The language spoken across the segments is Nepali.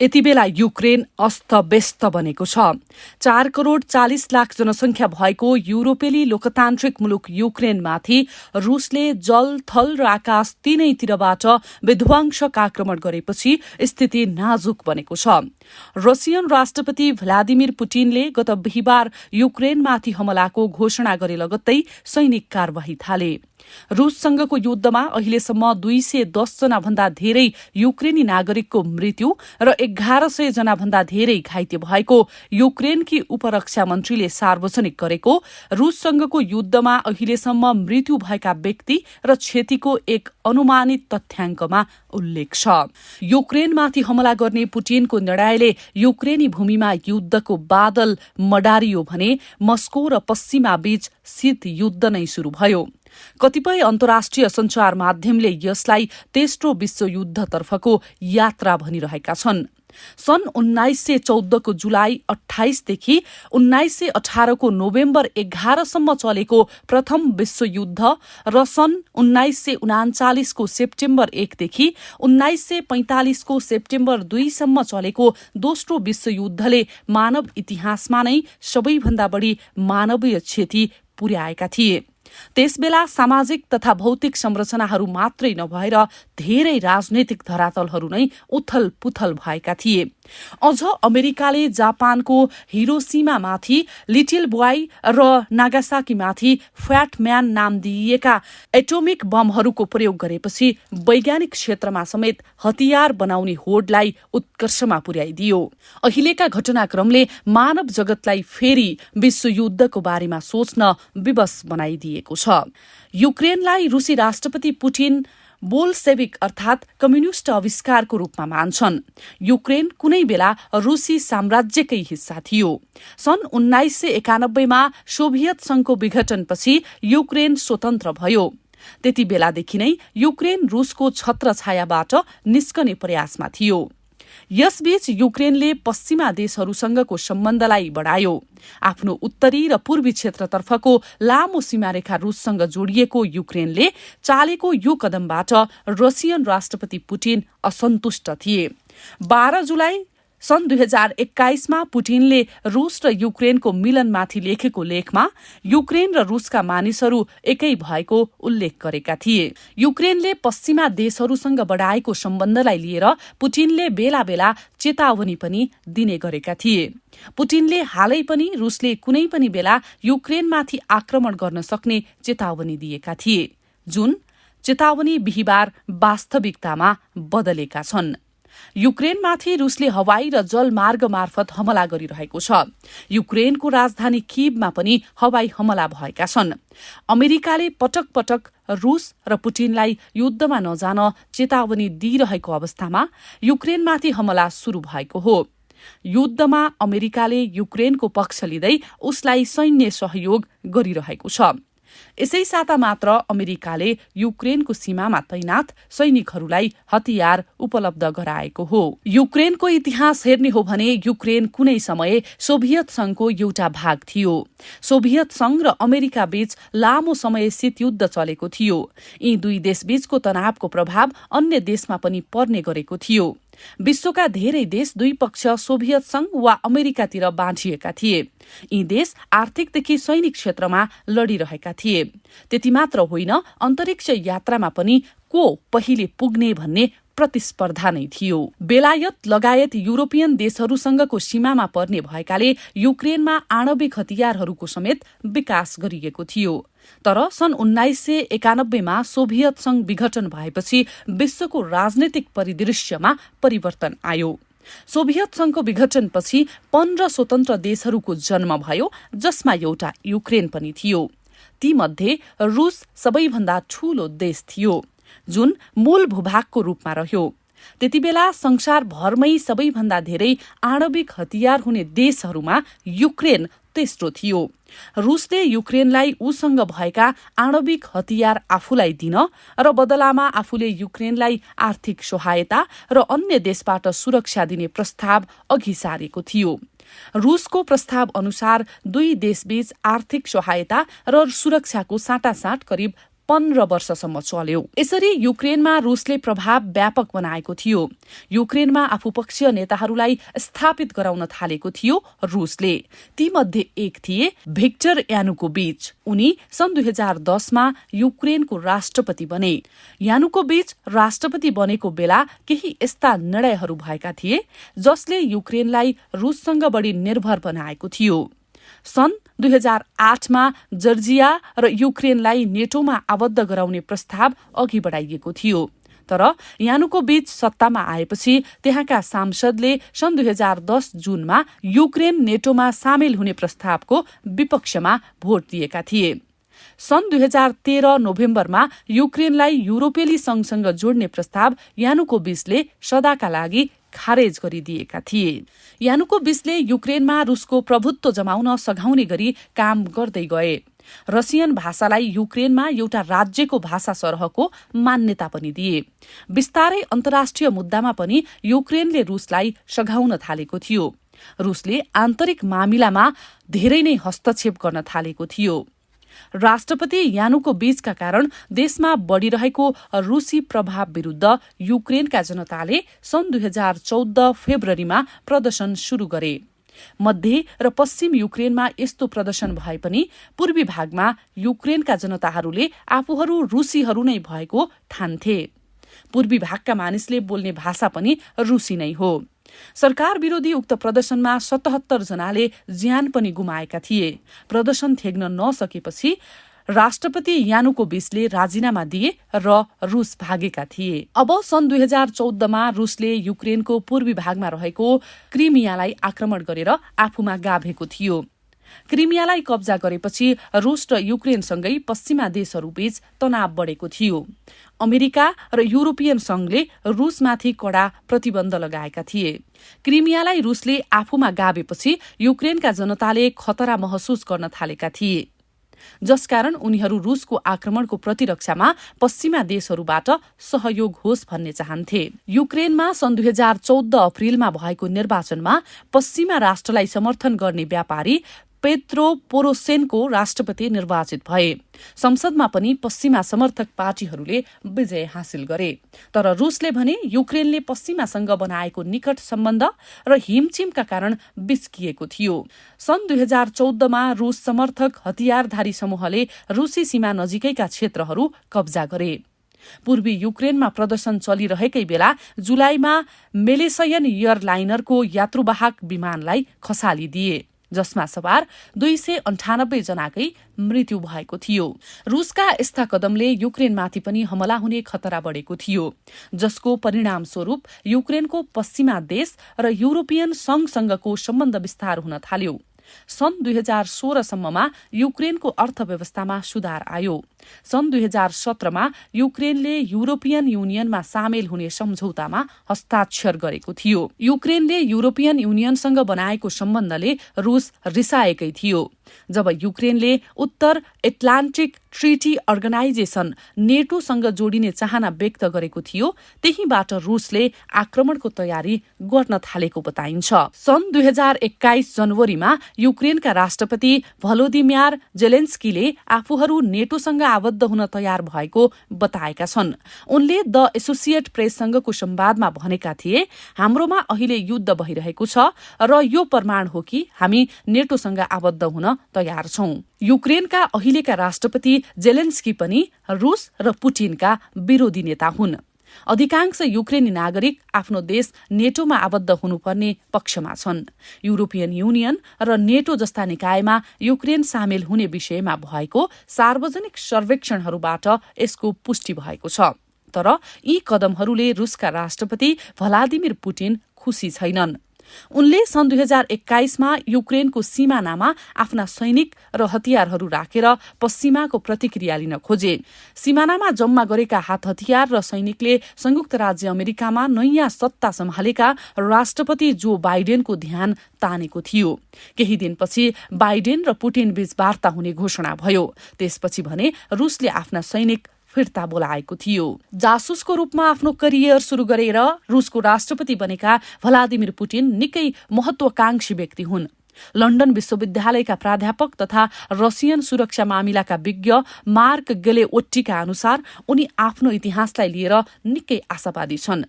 यतिबेला युक्रेन अस्तव्यस्त बनेको छ। 4 करोड 40 लाख जनसंख्या भएको युरोपेली लोकतान्त्रिक मुलुक युक्रेनमाथि रूसले जल, थल र आकाश तीनैतिरबाट विध्वंसक आक्रमण गरेपछि स्थिति नाजुक बनेको छ। रसियन राष्ट्रपति भ्लादिमिर पुटिनले गत बिहीबार युक्रेनमाथि हमलाको घोषणा गरे लगत्तै सैनिक कार्यवाही थाले। रूससँगको युद्धमा अहिलेसम्म 210 जना भन्दा धेरै युक्रेनी नागरिकको मृत्यु र 1100 जना भन्दा धेरै घाइते भएको युक्रेनकी उपरक्षा मन्त्रीले सार्वजनिक गरेको रूससँगको युद्धमा अहिलेसम्म मृत्यु भएका व्यक्ति र क्षतिको एक अनुमानित तथ्याङ्कमा उल्लेख छ। युक्रेनमाथि हमला गर्ने पुटिनको निर्णयले युक्रेनी भूमिमा युद्धको बादल मडारियो भने मस्को र पश्चिमा बीच शीत युद्ध नै शुरू भयो। कतिपय अन्तर्राष्ट्रिय संचार माध्यमले यसलाई तेस्रो विश्वयुद्धतर्फको यात्रा भनिरहेका छन्। सन् 1914 को जुलाई 28 देखि 1918 को नोभेम्बर 11 सम्म चलेको प्रथम विश्वयुद्ध र सन् 1939 को सेप्टेम्बर 1 देखि 1945 को सेप्टेम्बर 2 सम्म चलेको दोस्रो विश्वयुद्धले मानव इतिहासमा नै सबैभन्दा बढी मानवीय क्षति पुर्याएका थिए। त्यसबेला सामाजिक तथा भौतिक संरचनाहरू मात्रै नभएर धेरै राजनैतिक धरातलहरू नै उथल पुथल भएका थिए। अझ अमेरिकाले जापानको हिरोसिमामाथि लिटिल बोय र नागासाकीमाथि फ्याट म्यान नाम दिइएका एटोमिक बमहरूको प्रयोग गरेपछि वैज्ञानिक क्षेत्रमा समेत हतियार बनाउने होडलाई उत्कर्षमा पुर्याइदियो। अहिलेका घटनाक्रमले मानव जगतलाई फेरि विश्वयुद्धको बारेमा सोच्न विवश बनाइदिएको छ। युक्रेनलाई रूसी राष्ट्रपति पुटिन बोल्सेविक अर्थात कम्युनिस्ट आविष्कारको रूपमा मान्छन्। युक्रेन कुनै बेला रूसी साम्राज्यकै हिस्सा थियो। सन् 1991 मा सोभियत संघको विघटनपछि युक्रेन स्वतन्त्र भयो। त्यति बेलादेखि नै युक्रेन रूसको छत्रछायाबाट निस्कने प्रयासमा थियो। यसबीच युक्रेनले पश्चिमा देशहरूसँगको सम्बन्धलाई बढायो। आफ्नो उत्तरी र पूर्वी क्षेत्रतर्फको लामो सीमारेखा रूससँग जोडिएको युक्रेनले चालेको यो कदमबाट रसियन राष्ट्रपति पुटिन असन्तुष्ट थिए। 12 जुलाई सन् 2021 मा पुटिनले रूस र युक्रेनको मिलनमाथि लेखेको लेखमा युक्रेन र रूसका मानिसहरू एकै भएको उल्लेख गरेका थिए। युक्रेनले पश्चिमा देशहरूसँग बढाएको सम्बन्धलाई लिएर पुटिनले बेला बेला चेतावनी पनि दिने गरेका थिए। पुटिनले हालै पनि रूसले कुनै पनि बेला युक्रेनमाथि आक्रमण गर्न सक्ने चेतावनी दिएका थिए, जुन चेतावनी बिहीबार वास्तविकतामा बदलेका छन्। युक्रेनमाथि रूसले हवाई र जलमार्ग मार्फत हमला गरिरहेको छ। युक्रेनको राजधानी कीवमा पनि हवाई हमला भएका छन्। अमेरिकाले पटक पटक रूस र पुटिनलाई युद्धमा नजान चेतावनी दिइरहेको अवस्थामा युक्रेनमाथि हमला शुरू भएको हो। युद्धमा अमेरिकाले युक्रेनको पक्ष लिँदै उसलाई सैन्य सहयोग गरिरहेको छ। यसै साता मात्र अमेरिकाले युक्रेनको सीमामा तैनात सैनिकहरूलाई हतियार उपलब्ध गराएको हो। युक्रेनको इतिहास हेर्ने हो भने युक्रेन कुनै समय सोभियत संघको एउटा भाग थियो। सोभियत संघ र अमेरिका बीच लामो समय शीतयुद्ध चलेको थियो। यी दुई देशबीचको तनावको प्रभाव अन्य देशमा पनि पर्ने गरेको थियो। विश्वका धेरै देश दुई पक्ष सोभियत संघ वा अमेरिकातिर बाँडिएका थिए। यी देश आर्थिकदेखि सैनिक क्षेत्रमा लडिरहेका थिए। त्यति मात्र होइन, अन्तरिक्ष यात्रामा पनि को पहिले पुग्ने भन्ने प्रतिस्पर्धा नै थियो। बेलायत लगायत युरोपियन देशहरूसँगको सीमामा पर्ने भएकाले युक्रेनमा आणविक हतियारहरूको समेत विकास गरिएको थियो। तर सन् 1991 मा सोभियत संघ विघटन भएपछि विश्वको राजनैतिक परिदृश्यमा परिवर्तन आयो। सोभियत संघको विघटनपछि 15 स्वतन्त्र देशहरूको जन्म भयो, जसमा एउटा युक्रेन पनि थियो। तीमध्ये रूस सबैभन्दा ठूलो देश थियो, जुन मूल भूभागको रूपमा रह्यो। त्यतिबेला संसारभरमै सबैभन्दा धेरै आणविक हतियार हुने देशहरूमा युक्रेन तेस्रो थियो। रूसले युक्रेनलाई उसँग भएका आणविक हतियार आफूलाई दिन र बदलामा आफूले युक्रेनलाई आर्थिक सहायता र अन्य देशबाट सुरक्षा दिने प्रस्ताव अघि सारेको थियो। रूसको प्रस्ताव अनुसार दुई देशबीच आर्थिक सहायता र सुरक्षाको साटासाट करिब 15 वर्षसम्म चल्यो। यसरी युक्रेनमा रुसले प्रभाव व्यापक बनाएको थियो। युक्रेनमा आफूपक्षीय नेताहरूलाई स्थापित गराउन थालेको थियो रुसले। तीमध्ये एक थिए भिक्टर यानुकोभिच। उनी सन् 2010 मा युक्रेनको राष्ट्रपति बने। यानुकोभिच राष्ट्रपति बनेको बेला केही यस्ता निर्णयहरू भएका थिए जसले युक्रेनलाई रुससँग बढी निर्भर बनाएको थियो। सन् 2008 मा जर्जिया र युक्रेनलाई नेटोमा आबद्ध गराउने प्रस्ताव अघि बढाइएको थियो। तर यानुकोभिच सत्तामा आएपछि त्यहाँका सांसदले सन् 2010 जुनमा युक्रेन नेटोमा सामेल हुने प्रस्तावको विपक्षमा भोट दिएका थिए। सन् 2013 नोभेम्बरमा युक्रेनलाई युरोपेली संघसँग जोड्ने प्रस्ताव यानुकोभिचले सदाका लागि खारेज गरिदिएका थिए। यानुकोभिचले युक्रेनमा रुसको प्रभुत्व जमाउन सघाउने गरी काम गर्दै गए। रसियन भाषालाई युक्रेनमा एउटा राज्यको भाषा सरहको मान्यता पनि दिए। बिस्तारै अन्तर्राष्ट्रिय मुद्दामा पनि युक्रेनले रुसलाई सघाउन थालेको थियो। रुसले आन्तरिक मामिलामा धेरै नै हस्तक्षेप गर्न थालेको थियो। राष्ट्रपति यानुकोभिचका कारण देशमा बढ़िरहेको रुसी प्रभाव विरूद्ध युक्रेनका जनताले सन् 2014 फेब्रुअरीमा प्रदर्शन शुरू गरे। मध्य र पश्चिम युक्रेनमा यस्तो प्रदर्शन भए पनि पूर्वी भागमा युक्रेनका जनताहरूले आफूहरू रुसीहरू नै भएको ठान्थे। पूर्वी भागका मानिसले बोल्ने भाषा पनि रुसी नै हो। सरकार विरोधी उक्त प्रदर्शनमा 77 जनाले ज्यान पनि गुमाएका थिए। प्रदर्शन थेग्न नसकेपछि राष्ट्रपति यानुकोभिचले राजीनामा दिए र रुस भागेका थिए। अब सन् 2014 मा रुसले युक्रेनको पूर्वी भागमा रहेको क्रिमियालाई आक्रमण गरेर आफूमा गाभेको थियो। क्रिमियालाई कब्जा गरेपछि रुस र युक्रेनसँगै पश्चिमा देशहरूबीच तनाव बढेको थियो। अमेरिका र युरोपियन संघले रुसमाथि कडा प्रतिबन्ध लगाएका थिए। क्रिमियालाई रुसले आफूमा गाभेपछि युक्रेनका जनताले खतरा महसुस गर्न थालेका थिए, जसकारण उनीहरू रुसको आक्रमणको प्रतिरक्षामा पश्चिमा देशहरूबाट सहयोग होस् भन्ने चाहन्थे। युक्रेनमा सन् 2014 अप्रिलमा भएको निर्वाचनमा पश्चिमा राष्ट्रलाई समर्थन गर्ने व्यापारी पेत्रो पोरोसेन्को राष्ट्रपति निर्वाचित भए। संसदमा पनि पश्चिमा समर्थक पार्टीहरूले विजय हासिल गरे। तर रुसले भने युक्रेनले पश्चिमासँग बनाएको निकट सम्बन्ध र हिमचिमका कारण बिस्किएको थियो। सन् 2014 मा रुस समर्थक हतियारधारी समूहले रुसी सीमा नजिकैका क्षेत्रहरू कब्जा गरे। पूर्वी युक्रेनमा प्रदर्शन चलिरहेकै बेला जुलाईमा मेलेसियन एयरलाइनरको यात्रुवाहक विमानलाई खसालिदिए, जसमा सवार 298 जनाकै मृत्यु भएको थियो। रुसका यस्ता कदमले युक्रेनमाथि पनि हमला हुने खतरा बढेको थियो, जसको परिणाम स्वरूप युक्रेनको पश्चिमा देश र युरोपियन संघसँगको सम्बन्ध विस्तार हुन थाल्यो। सन् 2016 सम्ममा युक्रेनको अर्थव्यवस्थामा सुधार आयो। सन् 2017 मा युक्रेनले युरोपियन युनियनमा सामेल हुने सम्झौतामा हस्ताक्षर गरेको थियो। युक्रेनले युरोपियन युनियनसँग बनाएको सम्बन्धले रुस रिसाएकै थियो। जब युक्रेनले उत्तर एटलान्टिक ट्रिटी अर्गनाइजेसन नेटोसँग जोडिने चाहना व्यक्त गरेको थियो, त्यहीबाट रुसले आक्रमणको तयारी गर्न थालेको बताइन्छ। सन् 2021 जनवरीमा युक्रेनका राष्ट्रपति भलोदिमिर जेलेन्स्कीले आफूहरू नेटोसँग आबद्ध हुन तयार भएको बताएका छन्। उनले द एसोसिएट प्रेससँगको संवादमा भनेका थिए, हाम्रोमा अहिले युद्ध भइरहेको छ र यो प्रमाण हो कि हामी नेटोसँग आबद्ध हुन तयार छौं। युक्रेनका अहिलेका राष्ट्रपति जेलेन्स्की पनि रुस र पुटिनका विरोधी नेता हुन्। अधिकांश युक्रेनी नागरिक आफ्नो देश नेटोमा आबद्ध हुनुपर्ने पक्षमा छन्। युरोपियन युनियन र नेटो जस्ता निकायमा युक्रेन सामेल हुने विषयमा भएको सार्वजनिक सर्वेक्षणहरूबाट यसको पुष्टि भएको छ। तर यी कदमहरूले रुसका राष्ट्रपति भ्लादिमिर पुटिन खुसी छैनन्। उनले सन् 2021 मा युक्रेनको सीमानामा आफ्ना सैनिक र हतियारहरू राखेर पश्चिमाको प्रतिक्रिया लिन खोजे। सीमानामा जम्मा गरेका हात हतियार र सैनिकले संयुक्त राज्य अमेरिकामा नयाँ सत्ता सम्हालेका राष्ट्रपति जो बाइडेनको ध्यान तानेको थियो। केही दिनपछि बाइडेन र पुटिन बीच वार्ता हुने घोषणा भयो। त्यसपछि भने रुसले आफ्ना सैनिक फिर्ता बोलाएको थियो। जासुसको रूपमा आफ्नो करियर सुरु गरेर रुसको राष्ट्रपति बनेका भ्लादिमिर पुटिन निकै महत्वाकांक्षी व्यक्ति हुन्। लन्डन विश्वविद्यालयका प्राध्यापक तथा रसियन सुरक्षा मामिलाका विज्ञ मार्क गेलेओट्टीका अनुसार उनी आफ्नो इतिहासलाई लिएर निकै आशावादी छन्।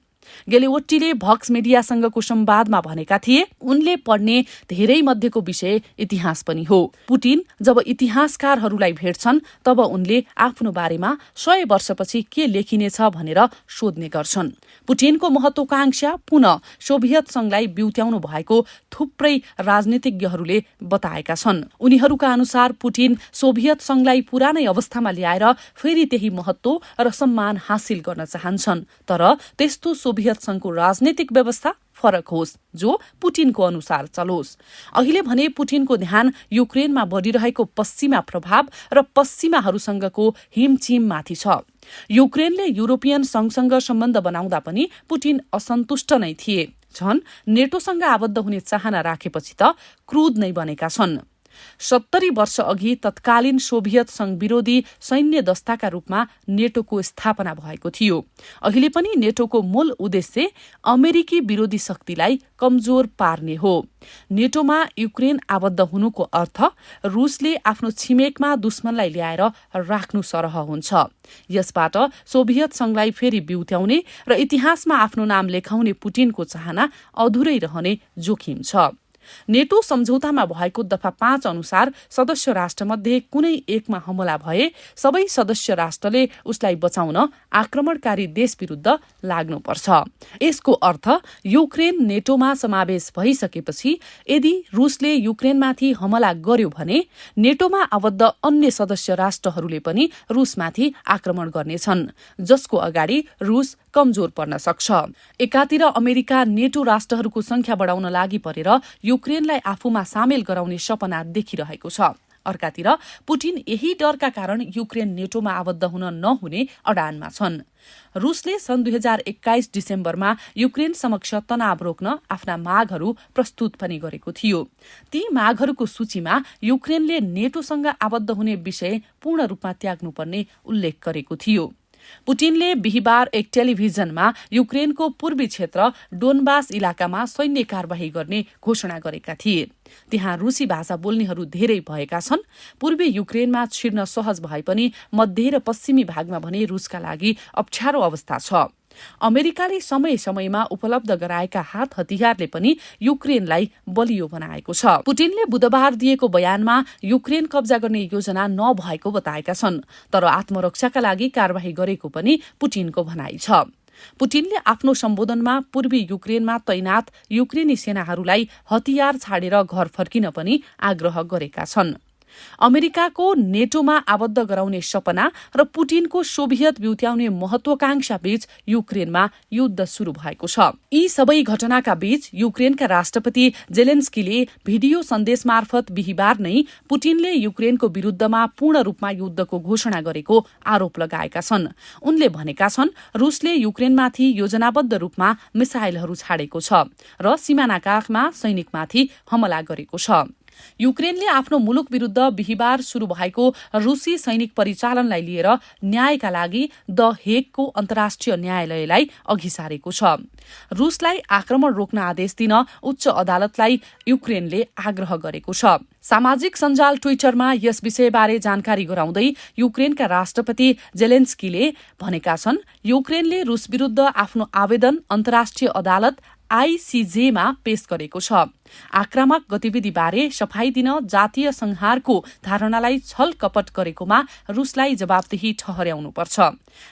गेलेओट्टीले भक्स मिडियासँगको संवादमा भनेका थिए, उनले पढ्ने धेरै मध्येको विषय इतिहास पनि हो। पुटिन जब इतिहासकारहरूलाई भेट्छन् तब उनले आफ्नो बारेमा 100 वर्षपछि के लेखिनेछ भनेर सोध्ने गर्छन्। पुटिनको महत्वाकांक्षा पुनः सोभियत संघलाई बिउत्याउनु भएको थुप्रै राजनीतिज्ञहरूले बताएका छन्। उनीहरूका अनुसार पुटिन सोभियत संघलाई पुरानै अवस्थामा ल्याएर फेरि त्यही महत्व र सम्मान हासिल गर्न चाहन्छन्, तर त्यस्तो सोभियत संघको राजनीतिक व्यवस्था फरक होस् जो पुटिनको अनुसार चलोस्। अहिले भने पुटिनको ध्यान युक्रेनमा बढ़िरहेको पश्चिमा प्रभाव र पश्चिमाहरूसँगको हिमचिममाथि छ। युक्रेनले युरोपियन संघसँग सम्बन्ध बनाउँदा पनि पुटिन असन्तुष्ट नै थिए। झन् नेटोसँग आबद्ध हुने चाहना राखेपछि त क्रुद्ध नै बनेका छन्। 70 वर्ष अघि तत्कालीन सोभियत संघ विरोधी सैन्य दस्ताका रूपमा नेटोको स्थापना भएको थियो। अहिले पनि नेटोको मूल उद्देश्य अमेरिकी विरोधी शक्तिलाई कमजोर पार्ने हो। नेटोमा युक्रेन आबद्ध हुनुको अर्थ रुसले आफ्नो छिमेकमा दुश्मनलाई ल्याएर राख्नु सरह हुन्छ। यसबाट सोभियत संघलाई फेरि बिउत्याउने र इतिहासमा आफ्नो नाम लेखाउने पुटिनको चाहना अधुरै रहने जोखिम छ। नेटो सम्झौतामा भएको दफा 5 अनुसार सदस्य राष्ट्रमध्ये कुनै एकमा हमला भए सबै सदस्य राष्ट्रले उसलाई बचाउन आक्रमणकारी देश विरुद्ध लाग्नुपर्छ। यसको अर्थ युक्रेन नेटोमा समावेश भइसकेपछि यदि रुसले युक्रेनमाथि हमला गर्यो भने नेटोमा आबद्ध अन्य सदस्य राष्ट्रहरूले पनि रुसमाथि आक्रमण गर्नेछन्, जसको अगाडि रुस कमजोर पर्न सक्छ। एकातिर अमेरिका नेटो राष्ट्रहरूको संख्या बढाउन लागि परेर युक्रेनलाई आफूमा सामेल गराउने सपना देखिरहेको छ। अर्कातिर पुटिन यही डरका कारण युक्रेन नेटोमा आबद्ध हुन नहुने अडानमा छन्। रुसले सन् 2021 डिसेम्बरमा युक्रेन समक्ष तनाव रोक्न आफ्ना मागहरू प्रस्तुत पनि गरेको थियो। ती मागहरूको सूचीमा युक्रेनले नेटोसँग आबद्ध हुने विषय पूर्ण रूपमा त्याग्नुपर्ने उल्लेख गरेको थियो। पुटिनले बिहिबार एक टेलिभिजनमा युक्रेनको पूर्वी क्षेत्र डोनबास इलाकामा सैन्य कारबाही गर्ने घोषणा गरेका थिए। त्यहाँ रुसी भाषा बोल्नेहरू धेरै भएका छन्। पूर्वी युक्रेनमा छिर्न सहज भए पनि मध्य र पश्चिमी भागमा भने रुसका लागि अप्ठ्यारो अवस्था छ। अमेरिकाले समय समयमा उपलब्ध गराएका हात हतियारले पनि युक्रेनलाई बलियो बनाएको छ। पुटिनले बुधबार दिएको बयानमा युक्रेन कब्जा गर्ने योजना नभएको बताएका छन्, तर आत्मरक्षाका लागि कारबाही गरेको पनि पुटिनको भनाइ छ। पुटिनले आफ्नो सम्बोधनमा पूर्वी युक्रेनमा तैनात युक्रेनी सेनाहरूलाई हतियार छाडेर घर फर्किन पनि आग्रह गरेका छन्। अमेरिकाको नेटोमा आबद्ध गराउने सपना र पुटिनको सोभियत बिउत्याउने महत्वाकांक्षा बीच युक्रेनमा युद्ध शुरू भएको छ। यी सबै घटनाका बीच युक्रेनका राष्ट्रपति जेलेन्स्कीले भिडियो सन्देश मार्फत बिहिबार नै पुटिनले युक्रेनको विरुद्धमा पूर्ण रूपमा युद्धको घोषणा गरेको आरोप लगाएका छन्। उनले भनेका छन्, रुसले युक्रेनमाथि योजनाबद्ध रूपमा मिसाइलहरू छाडेको छ र सिमानाकामा सैनिकमाथि हमला गरेको छ। युक्रेनले आफ्नो मुलुक विरुद्ध बिहिबार शुरू भएको रुसी सैनिक परिचालनलाई लिएर न्यायका लागि द हेगको अन्तर्राष्ट्रिय न्यायालयलाई अघि सारेको छ। रुसलाई आक्रमण रोक्न आदेश दिन उच्च अदालतलाई युक्रेनले आग्रह गरेको छ। सामाजिक सञ्जाल ट्विटरमा यस विषयबारे जानकारी गराउँदै युक्रेनका राष्ट्रपति जेलेन्स्कीले भनेका छन्, युक्रेनले रुस विरुद्ध आफ्नो आवेदन अन्तर्राष्ट्रिय अदालत आईसीजेमा पेश गरेको छ। आक्रामक गतिविधिबारे सफाई दिन जातीय संहारको धारणालाई छल कपट गरेकोमा रुसलाई जवाबदेही ठहर्याउनुपर्छ।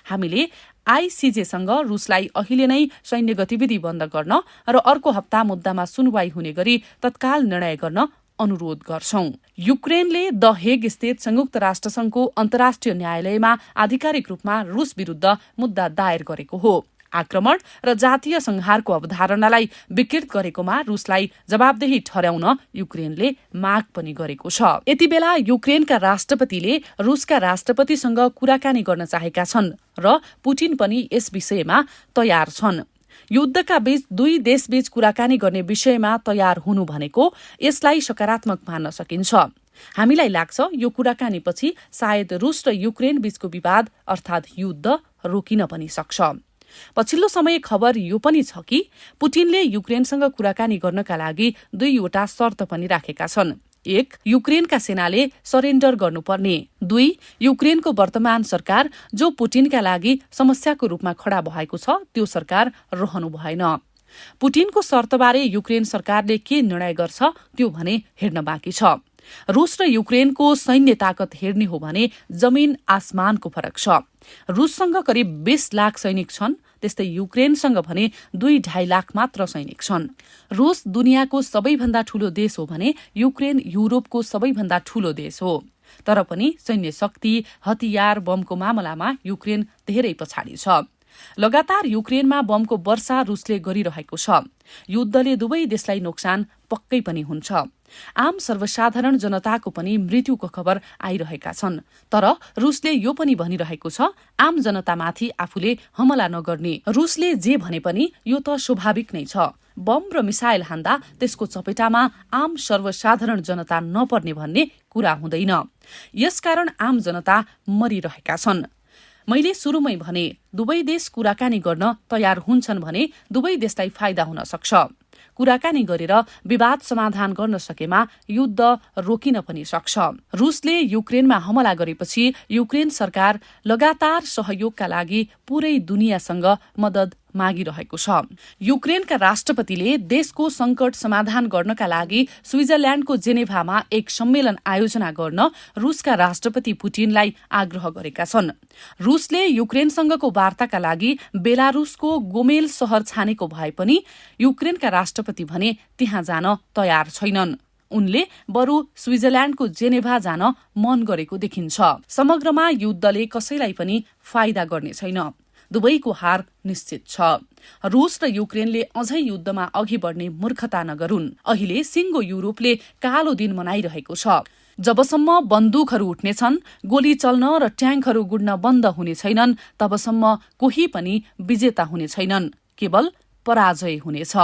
हामीले आईसीजेसँग रुसलाई अहिले नै सैन्य गतिविधि बन्द गर्न र अर्को हप्ता मुद्दामा सुनवाई हुने गरी तत्काल निर्णय गर्न अनुरोध गर्छौं। युक्रेनले द हेग स्थित संयुक्त राष्ट्रसंघको अन्तर्राष्ट्रिय न्यायालयमा आधिकारिक रूपमा रुस विरुद्ध मुद्दा दायर गरेको हो। आक्रमण र जातीय संहारको अवधारणालाई विकृत गरेकोमा रुसलाई जवाबदेही ठहर्याउन युक्रेनले माग पनि गरेको छ। यति बेला युक्रेनका राष्ट्रपतिले रुसका राष्ट्रपतिसँग कुराकानी गर्न चाहेका छन् र पुटिन पनि यस विषयमा तयार छन्। युद्धका बीच दुई देशबीच कुराकानी गर्ने विषयमा तयार हुनु भनेको यसलाई सकारात्मक मान्न सकिन्छ। हामीलाई लाग्छ यो कुराकानीपछि सायद रुस र युक्रेन बीचको विवाद अर्थात युद्ध रोकिन पनि सक्छ। पछिल्लो समय खबर यो पनि छ कि पुटिनले युक्रेनसँग कुराकानी गर्नका लागि 2वटा शर्त पनि राखेका छन्। 1. युक्रेनका सेनाले सरेन्डर गर्नुपर्ने। 2. युक्रेनको वर्तमान सरकार जो पुटिनका लागि समस्याको रूपमा खडा भएको छ त्यो सरकार रहनु भएन। पुटिनको शर्तबारे युक्रेन सरकारले के निर्णय गर्छ त्यो भने हेर्न बाँकी छ। रूस र युक्रेनको सैन्य ताकत हेर्ने हो भने जमिन आसमानको फरक छ। रूससँग करिब 20 लाख सैनिक छन्, त्यस्तै युक्रेनसँग भने 2-2.5 लाख मात्र सैनिक छन्। रूस दुनियाँको सबैभन्दा ठूलो देश हो भने युक्रेन युरोपको सबैभन्दा ठूलो देश हो। तर पनि सैन्य शक्ति, हतियार, बमको मामलामा युक्रेन धेरै पछाडि छ। लगातार युक्रेनमा बमको वर्षा रूसले गरिरहेको छ। युद्धले दुवै देशलाई नोक्सान पक्कै पनि हुन्छ। आम सर्वसाधारण जनताको पनि मृत्युको खबर आइरहेका छन्। तर रूसले यो पनि भनिरहेको छ आम जनतामाथि आफूले हमला नगर्ने। रूसले जे भने पनि यो त स्वाभाविक नै छ। बम र मिसाइल हान्दा त्यसको चपेटामा आम सर्वसाधारण जनता नपर्ने भन्ने कुरा हुँदैन। यसकारण आम जनता मरिरहेका छन्। मैले सुरुमै भने दुवै देश कुराकानी गर्न तयार हुन्छन् भने दुवै देशलाई फाइदा हुन सक्छ। कुराकानी गरेर विवाद समाधान गर्न सकेमा युद्ध रोकिन पनि सक्छ। रूसले युक्रेनमा हमला गरेपछि युक्रेन सरकार लगातार सहयोगका लागि पूरै दुनियाँसँग मद्दत मागिरहेको छ। युक्रेनका राष्ट्रपतिले देशको संकट समाधान गर्नका लागि स्विजरल्याण्डको जेनेभामा एक सम्मेलन आयोजना गर्न रूसका राष्ट्रपति पुटिनलाई आग्रह गरेका छन्। रूसले युक्रेनसँगको वार्ताका लागि बेलारुसको गोमेल शहर छानेको भए पनि युक्रेनका राष्ट्रपति भने त्यहाँ जान तयार छैनन्। उनले बरु स्विजरल्याण्डको जेनेभा जान मन गरेको देखिन्छ। समग्रमा युद्धले कसैलाई पनि फाइदा गर्ने छैन। दुवैको हार निश्चित छ। रूस र युक्रेनले अझै युद्धमा अघि बढ्ने मूर्खता नगरून्। अहिले सिङ्गो युरोपले कालो दिन मनाइरहेको छ। जबसम्म बन्दुकहरू उठ्नेछन्, गोली चल्न र ट्याङ्कहरू गुड्न बन्द हुने छैनन्, तबसम्म कोही पनि विजेता हुने छैनन्, केवल पराजय हुनेछ।